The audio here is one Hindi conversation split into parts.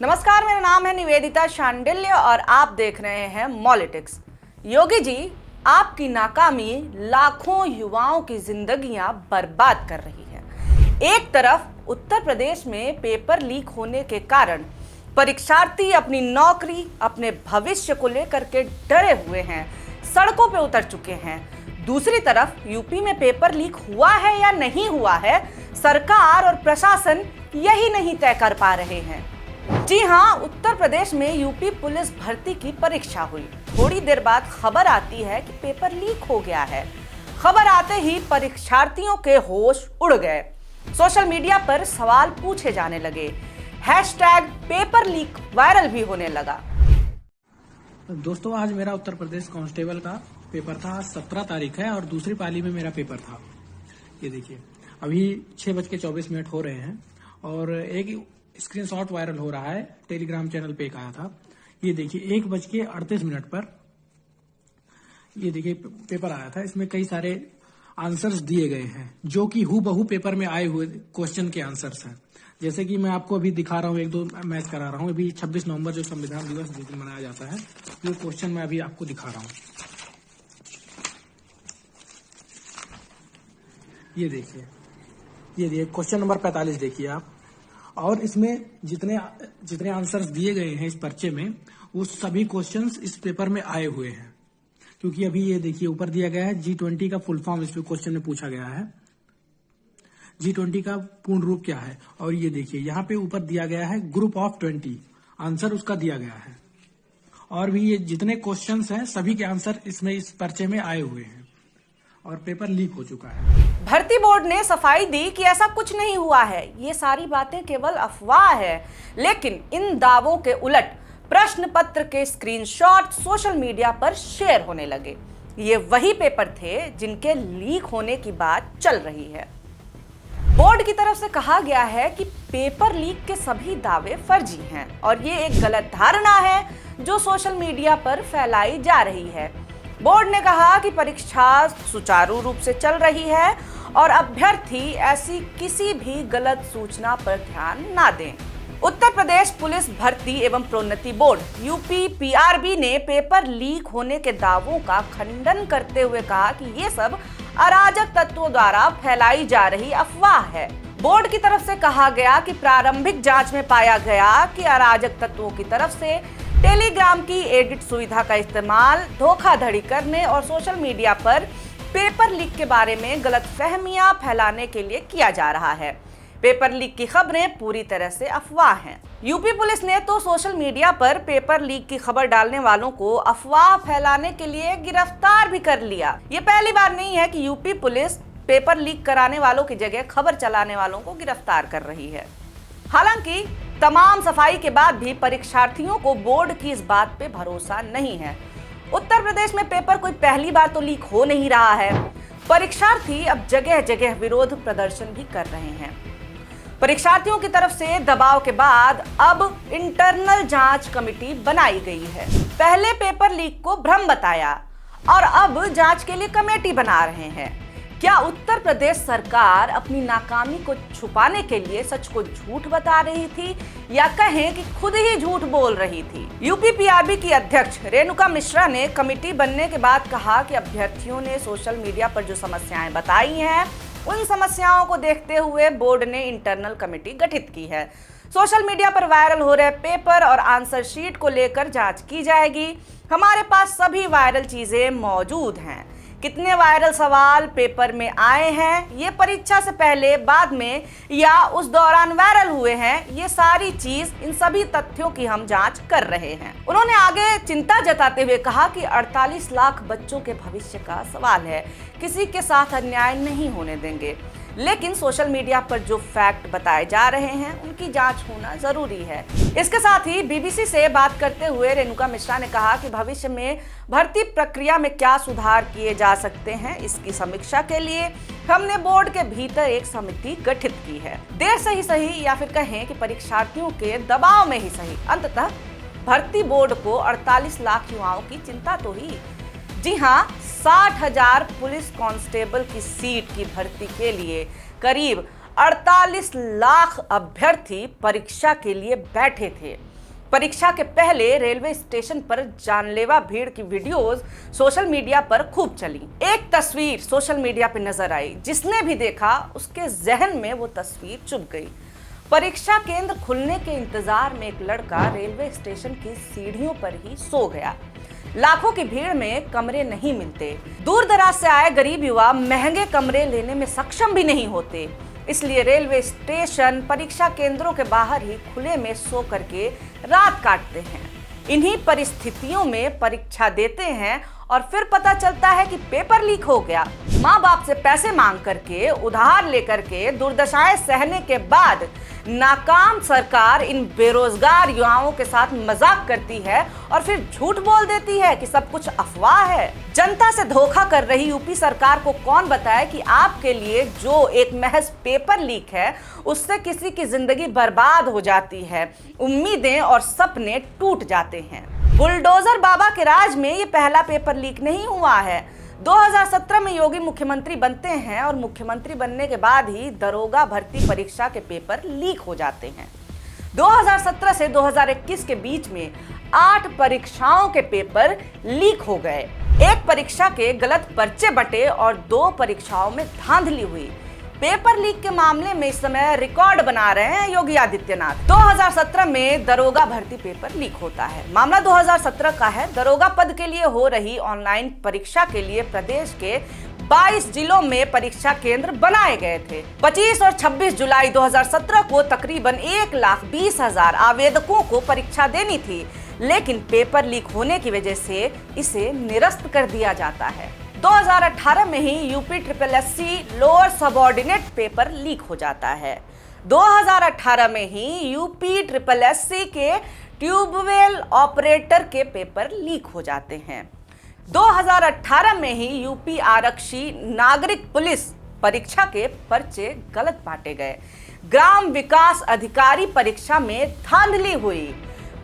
नमस्कार, मेरा नाम है निवेदिता शांडिल्य और आप देख रहे हैं मॉलिटिक्स। योगी जी, आपकी नाकामी लाखों युवाओं की जिंदगियां बर्बाद कर रही है। एक तरफ उत्तर प्रदेश में पेपर लीक होने के कारण परीक्षार्थी अपनी नौकरी, अपने भविष्य को लेकर के डरे हुए हैं, सड़कों पे उतर चुके हैं। दूसरी तरफ यूपी में पेपर लीक हुआ है या नहीं हुआ है, सरकार और प्रशासन यही नहीं तय कर पा रहे हैं। जी हां, उत्तर प्रदेश में यूपी पुलिस भर्ती की परीक्षा हुई। थोड़ी देर बाद खबर आती है कि पेपर लीक हो गया है। खबर आते ही परीक्षार्थियों के होश उड़ गए। सोशल मीडिया पर सवाल पूछे जाने लगे। हैशटैग पेपर लीक वायरल भी होने लगा। दोस्तों, आज मेरा उत्तर प्रदेश कांस्टेबल का पेपर था। 17 तारीख है और दूसरी पाली में मेरा पेपर था। ये देखिए, अभी 6:24 हो रहे हैं और एक स्क्रीनशॉट वायरल हो रहा है। टेलीग्राम चैनल पे एक आया था। ये देखिए, 1:38 पर ये देखिए पेपर आया था। इसमें कई सारे आंसर्स दिए गए हैं जो कि हूबहू पेपर में आए हुए क्वेश्चन के आंसर्स हैं। जैसे कि मैं आपको अभी दिखा रहा हूँ, एक दो मैच करा रहा हूँ। अभी 26 नवंबर जो संविधान दिवस जिस दिन मनाया जाता है, ये क्वेश्चन मैं अभी आपको दिखा रहा हूँ। ये देखिए क्वेश्चन नंबर 45 देखिए आप। और इसमें जितने आंसर्स दिए गए हैं इस पर्चे में, वो सभी क्वेश्चंस इस पेपर में आए हुए हैं। क्योंकि अभी ये देखिए ऊपर दिया गया है G20 का फुल फॉर्म, इस क्वेश्चन में पूछा गया है। G20 का पूर्ण रूप क्या है? और ये देखिए यहाँ पे ऊपर दिया गया है ग्रुप ऑफ 20, आंसर उसका दिया गया है। और भी ये जितने क्वेश्चंस हैं सभी के आंसर इसमें इस पर्चे में आए हुए हैं और पेपर लीक हो चुका है। भर्ती बोर्ड ने सफाई दी कि ऐसा कुछ नहीं हुआ है, ये सारी बातें केवल अफवाह है। लेकिन इन दावों के उलट प्रश्न पत्र के स्क्रीनशॉट सोशल मीडिया पर शेयर होने लगे। ये वही पेपर थे जिनके लीक होने की बात चल रही है। बोर्ड की तरफ से कहा गया है कि पेपर लीक के सभी दावे फर्जी हैं और ये एक गलत धारणा है जो सोशल मीडिया पर फैलाई जा रही है। बोर्ड ने कहा कि परीक्षा सुचारू रूप से चल रही है और अभ्यर्थी ऐसी किसी भी गलत सूचना पर ध्यान ना दें। उत्तर प्रदेश पुलिस भर्ती एवं प्रोन्नति बोर्ड यूपी PRB ने पेपर लीक होने के दावों का खंडन करते हुए कहा कि ये सब अराजक तत्वों द्वारा फैलाई जा रही अफवाह है। बोर्ड की तरफ से कहा गया कि प्रारंभिक जांच में पाया गया कि अराजक तत्वों की तरफ से टेलीग्राम की एडिट सुविधा का इस्तेमाल धोखाधड़ी करने और सोशल मीडिया पर पेपर लीक के बारे में गलतफहमियां फैलाने के लिए किया जा रहा है। पेपर लीक की खबरें पूरी तरह से अफवाह हैं। यूपी पुलिस ने तो सोशल मीडिया पर पेपर लीक की खबर डालने वालों को अफवाह फैलाने के लिए गिरफ्तार भी कर लिया। ये पहली बार नहीं है कि यूपी पुलिस पेपर लीक कराने वालों की जगह खबर चलाने वालों को गिरफ्तार कर रही है। हालांकि तमाम सफाई के बाद भी परीक्षार्थियों को बोर्ड की इस बात पे भरोसा नहीं है। उत्तर प्रदेश में पेपर कोई पहली बार तो लीक हो नहीं रहा है। परीक्षार्थी अब जगह जगह विरोध प्रदर्शन भी कर रहे हैं। परीक्षार्थियों की तरफ से दबाव के बाद अब इंटरनल जांच कमेटी बनाई गई है। पहले पेपर लीक को भ्रम बताया और अब जांच के लिए कमेटी बना रहे हैं। क्या उत्तर प्रदेश सरकार अपनी नाकामी को छुपाने के लिए सच को झूठ बता रही थी या कहें कि खुद ही झूठ बोल रही थी? यूपी PRB की अध्यक्ष रेणुका मिश्रा ने कमेटी बनने के बाद कहा कि अभ्यर्थियों ने सोशल मीडिया पर जो समस्याएं बताई हैं, उन समस्याओं को देखते हुए बोर्ड ने इंटरनल कमेटी गठित की है। सोशल मीडिया पर वायरल हो रहे पेपर और आंसर शीट को लेकर जांच की जाएगी। हमारे पास सभी वायरल चीजें मौजूद हैं। कितने वायरल सवाल पेपर में आए हैं, ये परीक्षा से पहले, बाद में या उस दौरान वायरल हुए हैं, ये सारी चीज, इन सभी तथ्यों की हम जांच कर रहे हैं। उन्होंने आगे चिंता जताते हुए कहा कि 48 लाख बच्चों के भविष्य का सवाल है, किसी के साथ अन्याय नहीं होने देंगे। लेकिन सोशल मीडिया पर जो फैक्ट बताए जा रहे हैं उनकी जांच होना जरूरी है। इसके साथ ही BBC से बात करते हुए रेणुका मिश्रा ने कहा कि भविष्य में भर्ती प्रक्रिया में क्या सुधार किए जा सकते हैं, इसकी समीक्षा के लिए हमने बोर्ड के भीतर एक समिति गठित की है। देर से ही सही या फिर कहें कि परीक्षार्थियों के दबाव में ही सही, अंततः भर्ती बोर्ड को 48 लाख युवाओं की चिंता तो ही। जी हाँ, 60,000 पुलिस कांस्टेबल की सीट की भर्ती के लिए करीब 48 लाख अभ्यर्थी परीक्षा के लिए बैठे थे। परीक्षा के पहले रेलवे स्टेशन पर जानलेवा भीड़ की वीडियोस सोशल मीडिया पर खूब चली। एक तस्वीर सोशल मीडिया पर नजर आई, जिसने भी देखा उसके जहन में वो तस्वीर चुभ गई। परीक्षा केंद्र खुलने के इंतजार में एक लड़का रेलवे स्टेशन की सीढ़ियों पर ही सो गया। लाखों की भीड़ में कमरे नहीं मिलते। दूर दराज से आए गरीब युवा महंगे कमरे लेने में सक्षम भी नहीं होते, इसलिए रेलवे स्टेशन परीक्षा केंद्रों के बाहर ही खुले में सो करके रात काटते हैं। इन्हीं परिस्थितियों में परीक्षा देते हैं और फिर पता चलता है कि पेपर लीक हो गया। माँ बाप से पैसे मांग करके, उधार लेकर के दुर्दशाएं सहने के बाद नाकाम सरकार इन बेरोजगार युवाओं के साथ मजाक करती है और फिर झूठ बोल देती है कि सब कुछ अफवाह है। जनता से धोखा कर रही यूपी सरकार को कौन बताए कि आपके लिए जो एक महज पेपर लीक है उससे किसी की जिंदगी बर्बाद हो जाती है, उम्मीदें और सपने टूट जाते हैं। बुलडोजर बाबा के राज में ये पहला पेपर लीक नहीं हुआ है। 2017 में योगी मुख्यमंत्री बनते हैं और मुख्यमंत्री बनने के बाद ही दरोगा भर्ती परीक्षा के पेपर लीक हो जाते हैं। 2017 से 2021 के बीच में 8 परीक्षाओं के पेपर लीक हो गए। एक परीक्षा के गलत पर्चे बटे और 2 परीक्षाओं में धांधली हुई। पेपर लीक के मामले में इस समय रिकॉर्ड बना रहे हैं योगी आदित्यनाथ। 2017 में दरोगा भर्ती पेपर लीक होता है। मामला 2017 का है। दरोगा पद के लिए हो रही ऑनलाइन परीक्षा के लिए प्रदेश के 22 जिलों में परीक्षा केंद्र बनाए गए थे। 25 और 26 जुलाई 2017 को तकरीबन 1,20,000 आवेदकों को परीक्षा देनी थी, लेकिन पेपर लीक होने की वजह से इसे निरस्त कर दिया जाता है। 2018 में ही UP SSSC lower subordinate paper leak हो जाता है। 2018 में ही यूपी SSSC के ट्यूबवेल ऑपरेटर के पेपर लीक हो जाते हैं। 2018 में ही यूपी आरक्षी नागरिक पुलिस परीक्षा के पर्चे गलत बांटे गए। ग्राम विकास अधिकारी परीक्षा में धांधली हुई।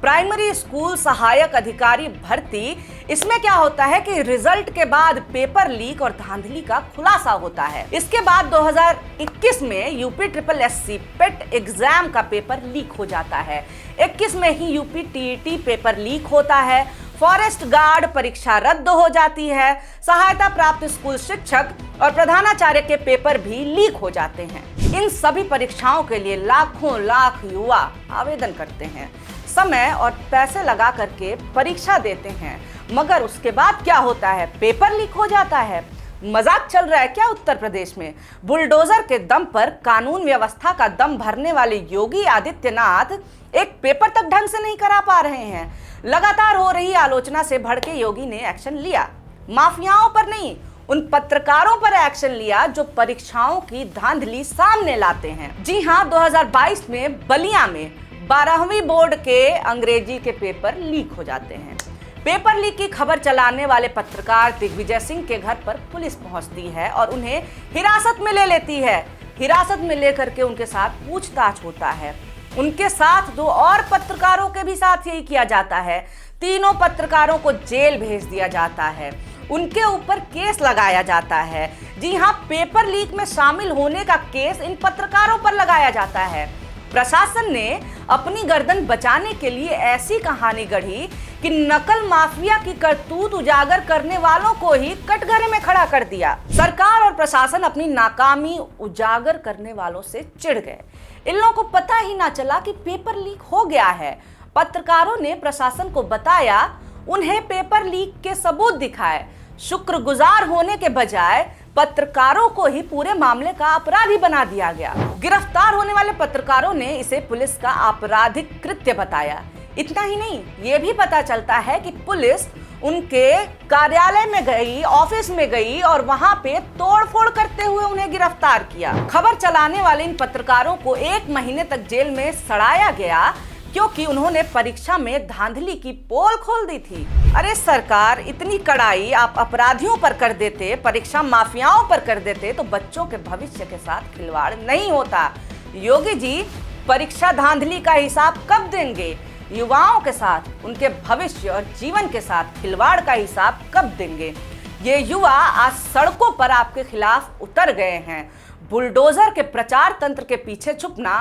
प्राइमरी स्कूल सहायक अधिकारी भर्ती, इसमें क्या होता है कि रिजल्ट के बाद पेपर लीक और धांधली का खुलासा होता है। इसके बाद 2021 में यूपी SSSC पेट एग्जाम का पेपर लीक हो जाता है। 21 में ही यूपी TET पेपर लीक होता है। फॉरेस्ट गार्ड परीक्षा रद्द हो जाती है। सहायता प्राप्त स्कूल शिक्षक और प्रधानाचार्य के पेपर भी लीक हो जाते हैं। इन सभी परीक्षाओं के लिए लाखों लाख युवा आवेदन करते हैं, समय और पैसे लगा करके परीक्षा देते हैं, मगर उसके बाद क्या होता है? पेपर लीक हो जाता है। मजाक चल रहा है क्या उत्तर प्रदेश में? बुलडोजर के दम पर कानून व्यवस्था का दम भरने वाले योगी आदित्यनाथ एक पेपर तक ढंग से नहीं करा पा रहे हैं। लगातार हो रही आलोचना से भड़के योगी ने एक्शन लिया। माफियाओं पर नहीं, उन पत्रकारों पर एक्शन लिया जो परीक्षाओं की धांधली सामने लाते हैं। जी हाँ, 2022 में बलिया में 12वीं बोर्ड के अंग्रेजी के पेपर लीक हो जाते हैं। पेपर लीक की खबर चलाने वाले पत्रकार दिग्विजय सिंह के घर पर पुलिस पहुंचती है और उन्हें हिरासत में ले लेती है। हिरासत में लेकर के उनके साथ पूछताछ होता है। उनके साथ 2 और पत्रकारों के भी साथ यही किया जाता है। तीनों पत्रकारों को जेल भेज दिया जाता है। उनके ऊपर केस लगाया जाता है। जी हाँ, पेपर लीक में शामिल होने का केस इन पत्रकारों पर लगाया जाता है। प्रशासन ने अपनी गर्दन बचाने के लिए ऐसी कहानी गढ़ी कि नकल माफिया की करतूत उजागर करने वालों को ही कटघरे में खड़ा कर दिया। सरकार और प्रशासन अपनी नाकामी उजागर करने वालों से चिढ़ गए। इन लोगों को पता ही ना चला कि पेपर लीक हो गया है। पत्रकारों ने प्रशासन को बताया, उन्हें पेपर लीक के सबूत दिखाए। शुक्रगुजार होने के बजाय पत्रकारों को ही पूरे मामले का अपराधी बना दिया गया। गिरफ्तार होने वाले पत्रकारों ने इसे पुलिस का आपराधिक कृत्य बताया। इतना ही नहीं, ये भी पता चलता है कि पुलिस उनके कार्यालय में गई, ऑफिस में गई और वहां पे तोड़फोड़ करते हुए उन्हें गिरफ्तार किया। खबर चलाने वाले इन पत्रकारों को 1 महीने तक जेल में सड़ाया गया क्योंकि उन्होंने परीक्षा में धांधली की पोल खोल दी थी। अरे सरकार, इतनी कड़ाई आप अपराधियों पर कर देते, परीक्षा माफियाओं पर कर देते तो बच्चों के भविष्य के साथ खिलवाड़ नहीं होता। योगी जी परीक्षा धांधली का हिसाब कब देंगे? युवाओं के साथ, उनके भविष्य और जीवन के साथ खिलवाड़ का हिसाब कब देंगे? ये युवा आज सड़कों पर आपके खिलाफ उतर गए हैं। बुलडोजर के प्रचार तंत्र के पीछे छुपना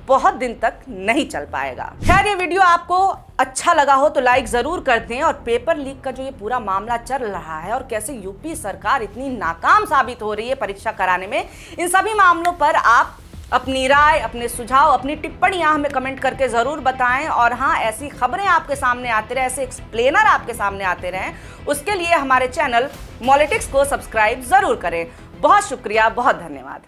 बहुत दिन तक नहीं चल पाएगा। खैर, ये वीडियो आपको अच्छा लगा हो तो लाइक जरूर कर दें। और पेपर लीक का जो ये पूरा मामला चल रहा है और कैसे यूपी सरकार इतनी नाकाम साबित हो रही है परीक्षा कराने में, इन सभी मामलों पर आप अपनी राय, अपने सुझाव, अपनी टिप्पणियां हमें कमेंट करके जरूर बताएं। और हाँ, ऐसी खबरें आपके सामने आते रहे, ऐसे एक्सप्लेनर आपके सामने आते रहें, उसके लिए हमारे चैनल मॉलिटिक्स को सब्सक्राइब जरूर करें। बहुत शुक्रिया, बहुत धन्यवाद।